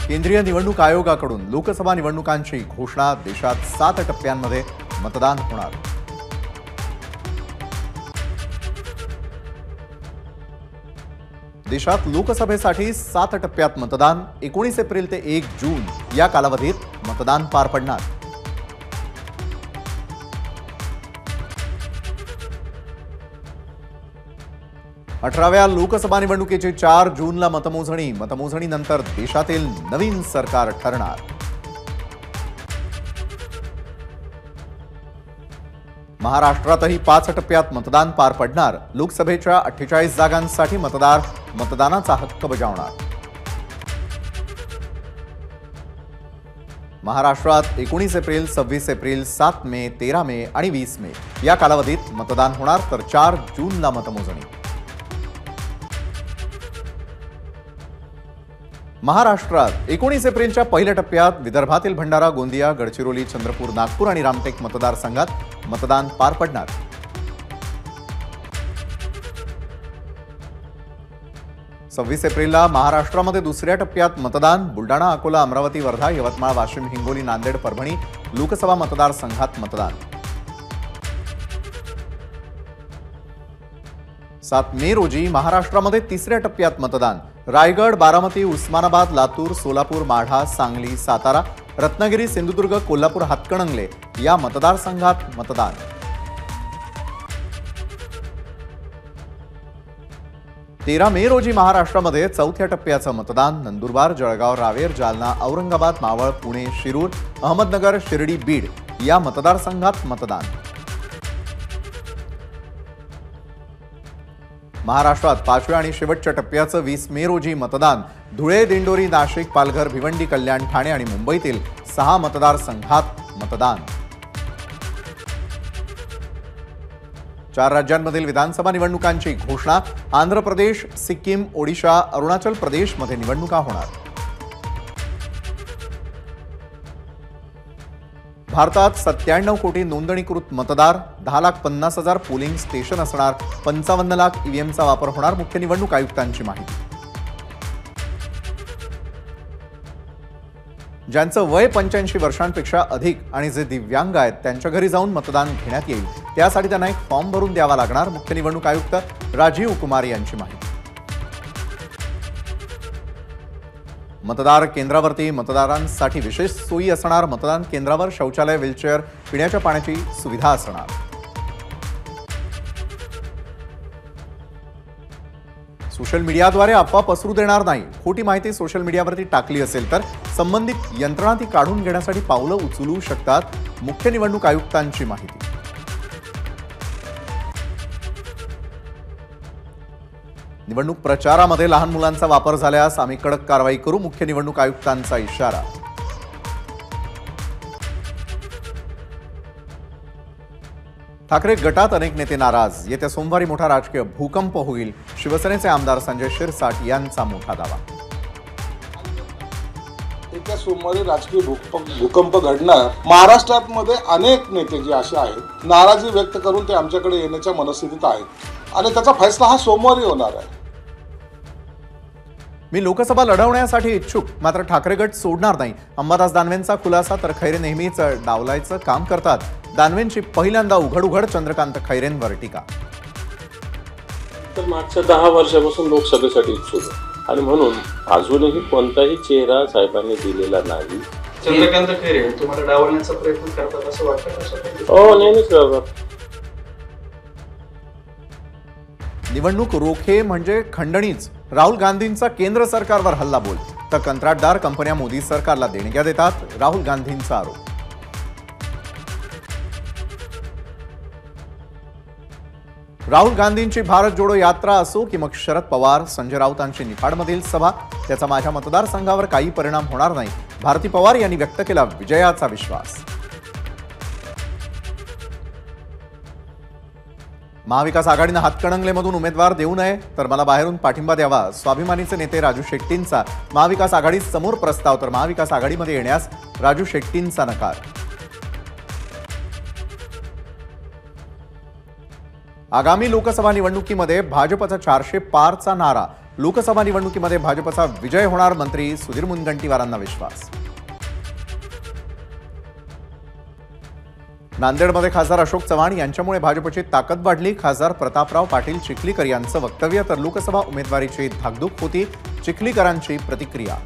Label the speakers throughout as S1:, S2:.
S1: केंद्रीय निवडणूक आयोगाकडून लोकसभा निवडणुकांची घोषणा। देशात 7 टप्प्यांमध्ये मतदान होणार। देशात लोकसभेसाठी 7 टप्प्यात मतदान। 19 एप्रिल ते 1 जून या कालावधीत मतदान पार पडणार। अठराव्या लोकसभा निवडणुकीची 4 जूनला मतमोजणी। मतमोजणीनंतर देशातील नवीन सरकार ठरणार। महाराष्ट्रातही 5 टप्प्यात मतदान पार पडणार। लोकसभेच्या 48 जागांसाठी मतदार मतदानाचा हक्क बजावणार। महाराष्ट्रात 19 एप्रिल, 26 एप्रिल, 7 मे, 13 मे आणि 20 मे या कालावधीत मतदान होणार, तर 4 जूनला मतमोजणी। महाराष्ट्रात 19 एप्रिलच्या पहिल्या टप्प्यात विदर्भातील भंडारा, गोंदिया, गडचिरोली, चंद्रपूर, नागपूर आणि रामटेक मतदारसंघात मतदान पार पडणार। 26 एप्रिलला महाराष्ट्रामध्ये दुसऱ्या टप्प्यात मतदान। बुलडाणा, अकोला, अमरावती, वर्धा, यवतमाळ, वाशिम, हिंगोली, नांदेड, परभणी लोकसभा मतदारसंघात मतदान। 7 मे रोजी महाराष्ट्रामध्ये तिसऱ्या टप्प्यात मतदान। रायगड, बारामती, उस्मानाबाद, लातूर, सोलापूर, माढा, सांगली, सातारा, रत्नागिरी, सिंधुदुर्ग, कोल्हापूर, हातकणंगले या मतदारसंघात मतदान। 13 मे रोजी महाराष्ट्रामध्ये चौथ्या टप्प्याचं मतदान। नंदुरबार, जळगाव, रावेर, जालना, औरंगाबाद, मावळ, पुणे, शिरूर, अहमदनगर, शिर्डी, बीड या मतदारसंघात मतदान। महाराष्ट्रात 5व्या आणि शेवटच्या टप्प्याचं 20 मे रोजी मतदान। धुळे, दिंडोरी, नाशिक, पालघर, भिवंडी, कल्याण, ठाणे आणि मुंबईतील 6 मतदारसंघात मतदान। 4 राज्यांमधील विधानसभा निवडणुकांची घोषणा। आंध्र प्रदेश, सिक्कीम, ओडिशा, अरुणाचल प्रदेशमध्ये निवडणुका होणार। भारतात 97 कोटी नोंदणीकृत मतदार, 10,50,000 पोलिंग स्टेशन असणार। 55 लाख ईव्हीएमचा वापर होणार। मुख्य निवडणूक आयुक्तांची माहिती। ज्यांचं वय 85 वर्षांपेक्षा अधिक आणि जे दिव्यांग आहेत त्यांच्या घरी जाऊन मतदान घेण्यात येईल। त्यासाठी त्यांना एक फॉर्म भरून द्यावा लागणार। मुख्य निवडणूक आयुक्त राजीव कुमार यांची माहिती। मतदार केंद्रावरती मतदारांसाठी विशेष सोयी असणार। मतदान केंद्रावर शौचालय, व्हीलचेअर, पिण्याच्या पाण्याची सुविधा असणार। सोशल मीडियाद्वारे अफवा पसरू देणार नाही। खोटी माहिती सोशल मीडियावरती टाकली असेल तर संबंधित यंत्रणा ती काढून घेण्यासाठी पावलं उचलू शकतात। मुख्य निवडणूक आयुक्तांची माहिती। निवडणूक प्रचारामध्ये लहान मुलांचा वापर झाल्यास आम्ही कडक कारवाई करू। मुख्य निवडणूक आयुक्तांचा इशारा। ठाकरे गटात अनेक नेते नाराज। येत्या सोमवारी मोठा राजकीय भूकंप होईल। शिवसेनेचे आमदार संजय शिरसाट यांचा मोठा दावा।
S2: येत्या सोमवारी राजकीय भूकंप घडणार। महाराष्ट्रामध्ये अनेक नेते जे असे आहेत नाराजी व्यक्त करून ते आमच्याकडे येण्याच्या मनस्थितीत आहेत आणि त्याचा फैसला हा सोमवारी होणार आहे।
S1: मी लोकसभा लढवण्यासाठी इच्छुक, मात्र ठाकरे गट सोडणार नाही। अंबादास दानवेंचा खुलासा। तर खैरे नेहमीच डावलायचं काम करतात। दानवेंची पहिल्यांदा उघड चंद्रकांत खैरेंवर टीका।
S3: तर मागच्या 10 वर्षापासून लोकसभेसाठी इच्छुक आहे आणि म्हणून अजूनही कोणताही चेहरा साहेबांनी दिलेला नाही।
S4: चंद्रकांत खैरे तुम्हाला डावलण्याचा प्रयत्न करतात असं वाटतं?
S3: हो, नेहमीच करतात।
S1: निवडणूक रोखे म्हणजे खंडणीच। राहुल गांधींचा केंद्र सरकारवर हल्ला बोल। तर कंत्राटदार कंपन्या मोदी सरकारला देणग्या देतात। राहुल गांधींचा आरोप। राहुल गांधींची भारत जोडो यात्रा असो की मग शरद पवार, संजय राऊतांची निफाडमधील सभा, त्याचा माझ्या मतदारसंघावर काही परिणाम होणार नाही। भारती पवार यांनी व्यक्त केला विजयाचा विश्वास। महाविकास आघाडीने हातकणंगलेमधून उमेदवार देऊ नये, तर मला बाहेरून पाठिंबा द्यावा। स्वाभिमानीचे नेते राजू शेट्टींचा महाविकास आघाडी समोर प्रस्ताव। तर महाविकास आघाडीमध्ये येण्यास राजू शेट्टींचा नकार। आगामी लोकसभा निवडणुकीमध्ये भाजपचा 400 पारचा नारा। लोकसभा निवडणुकीमध्ये भाजपचा विजय होणार, मंत्री सुधीर मुनगंटीवारांना विश्वास. नांदेडमध्ये खासदार अशोक चव्हाण यांच्यामुळे भाजपची ताकद वाढली, खासदार प्रतापराव पाटील चिखलीकर यांचं वक्तव्य. तर लोकसभा उमेदवारीची धाकधूक होती, चिखलीकरांची प्रतिक्रिया.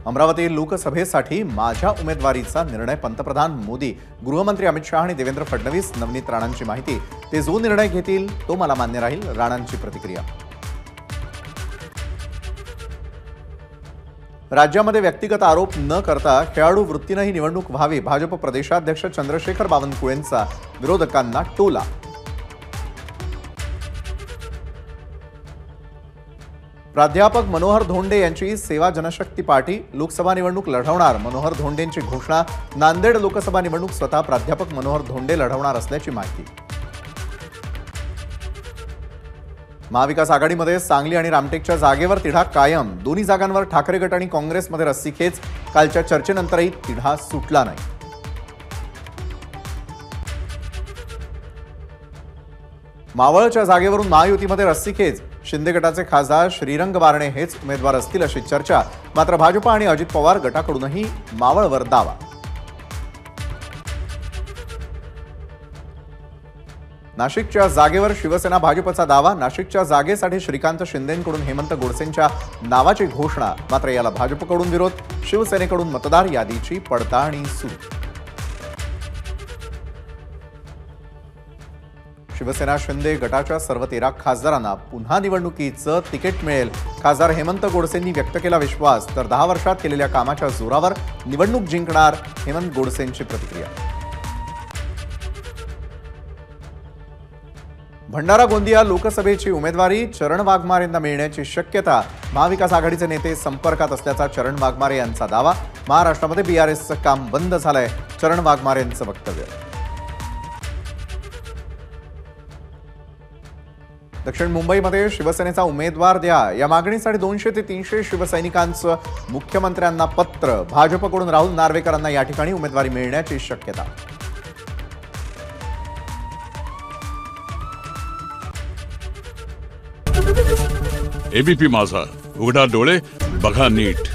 S1: अमरावती लोकसभेसाठी माझ्या उमेदवारीचा निर्णय, पंतप्रधान मोदी, गृहमंत्री अमित शहा आणि देवेंद्र फडणवीस. नवनीत राणांची माहिती, ते जो निर्णय घेतील तो मला मान्य राहील, राणांची प्रतिक्रिया. राज्यामध्ये व्यक्तिगत आरोप न करता खेळाडू वृत्तीनं ही निवडणूक व्हावी, भाजप प्रदेशाध्यक्ष चंद्रशेखर बावनकुळेंचा विरोधकांना टोला. प्राध्यापक मनोहर धोंडे यांची सेवा जनशक्ती पार्टी लोकसभा निवडणूक लढवणार, मनोहर धोंडेंची घोषणा. नांदेड लोकसभा निवडणूक स्वतः प्राध्यापक मनोहर धोंडे लढवणार असल्याची माहिती. महाविकास आघाडीमध्ये सांगली आणि रामटेकच्या जागेवर तिढा कायम, दोन्ही जागांवर ठाकरे गट आणि काँग्रेसमध्ये रस्सीखेच. कालच्या चर्चेनंतरही तिढा सुटला नाही. मावळच्या जागेवरून महायुतीमध्ये रस्सीखेच, शिंदे गटाचे खासदार श्रीरंग बारणे हेच उमेदवार असतील अशी चर्चा. मात्र भाजप आणि अजित पवार गटाकडूनही मावळवर दावा. नाशिकच्या जागेवर शिवसेना भाजपचा दावा, नाशिकच्या जागेसाठी श्रीकांत शिंदेंकडून हेमंत गोडसेंच्या नावाची घोषणा. मात्र याला भाजपकडून विरोध, शिवसेनेकडून मतदार यादीची पडताळणी सुरू. शिवसेना शिंदे गटाच्या सर्व 13 खासदारांना पुन्हा निवडणुकीचं तिकीट मिळेल, खासदार हेमंत गोडसेंनी व्यक्त केला विश्वास. तर 10 वर्षात केलेल्या कामाच्या जोरावर निवडणूक जिंकणार, हेमंत गोडसेंची प्रतिक्रिया. भंडारा गोंदिया लोकसभेची उमेदवारी चरण वाघमारेंना मिळण्याची शक्यता, महाविकास आघाडीचे नेते संपर्कात असल्याचा चरण वाघमारे यांचा दावा. महाराष्ट्रामध्ये बीआरएसचं काम बंद झालंय, चरण वाघमारेंचं वक्तव्य. दक्षिण मुंबईमध्ये शिवसेनेचा उमेदवार द्या या मागणीसाठी 200 ते 300 शिवसैनिकांचं मुख्यमंत्र्यांना पत्र, भाजपकडून राहुल नार्वेकरांना या ठिकाणी उमेदवारी मिळण्याची शक्यता.
S5: एबीपी माझा, उघडा डोळे बघा नीट.